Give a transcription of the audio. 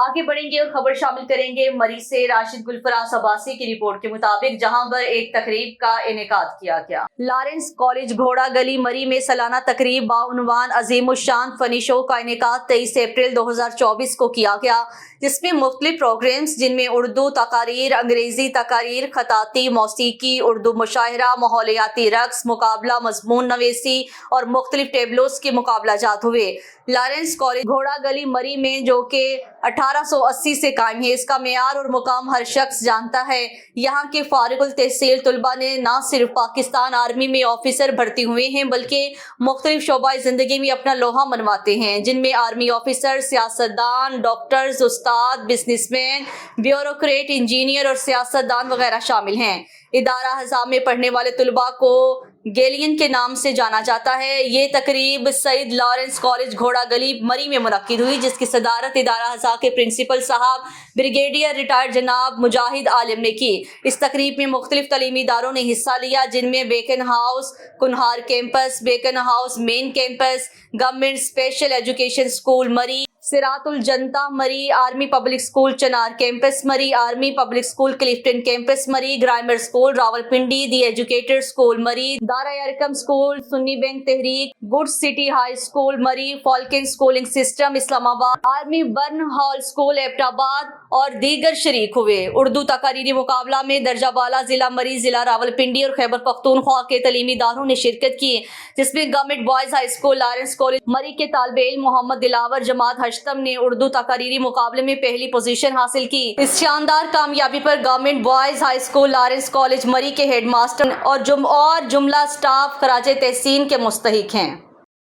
आगे बढ़ेंगे और खबर शामिल करेंगे मरी से राशिद गुलफराज अब्बासी की रिपोर्ट के मुताबिक, जहां पर एक तकरीब का इनेकाद किया गया। लॉरेंस कॉलेज घोड़ा गली मरी में सालाना तकरीब बाउनवान अजीमुशान फनी शो का इनेकाद 23 अप्रैल 2024 को किया गया, जिसमें मुख्तलिफ प्रोग्राम्स जिनमें उर्दू तकारीर, अंग्रेजी तकारीर, खताती, मौसीकी, उर्दू मुशायरा, माहौलियाती रक्स, मुकाबला, मजमून नवेसी और मुख्तलिफ टेबलोस के मुकाबला जात हुए। लॉरेंस कॉलेज घोड़ा गली मरी में, जो कि 1880 से कायम है, इसका मेयार और मुकाम हर शख्स जानता है। यहाँ के फारिगुल तहसील तलबा ने न सिर्फ पाकिस्तान आर्मी में ऑफिसर भर्ती हुए हैं, बल्कि मुख्तलिफ शोबाए जिंदगी में अपना लोहा मनवाते हैं, जिनमें आर्मी ऑफिसर, सियासतदान, डॉक्टर्स, उस्ताद, बिजनेसमैन, ब्यूरोक्रेट, इंजीनियर और सियासतदान वगैरह शामिल हैं। इदारा हज़ाम में पढ़ने वाले तलबा को गैलियन के नाम से जाना जाता है। ये तकरीब सईद लॉरेंस कॉलेज घोड़ा गली मरी में मुनक्किद हुई, जिसकी सदारत इदारा हज़ा के प्रिंसिपल साहब ब्रिगेडियर रिटायर्ड जनाब मुजाहिद आलिम ने की। इस तकरीब में मुख्तलिफ तालीमी इदारों ने हिस्सा लिया, जिनमें Beacon house Kunhar campus, Beacon house main campus, government special education school Murree, Siratul Jannat Murree, army public school Chinar campus Murree, army public school Clifton campus Murree, grammar school Rawalpindi, the educated school Murree, Dar-e Arqam school, Sunny Bank तहरीक, good city high school Murree, Falcon schooling system Islamabad, army Burn Hall school Abbottabad और दीगर शरीक हुए। उर्दू तकारीरी मुकाबला में दर्जा बाला जिला मरी, जिला रावलपिंडी और खैबर पख्तूनख्वा के तालीमी इदारों ने शिरकत की, जिसमें government boys high school Lawrence college मरी के तालिबे इल्म मोहम्मद दिलावर जमात हश्तम ने उर्दू तकारीरी मुकाबले में पहली पोजीशन हासिल की। इस शानदार कामयाबी पर government boys high school Lawrence college मरी के हेडमास्टर और जुमला स्टाफ खराजे तहसीन के मुस्तहिक हैं।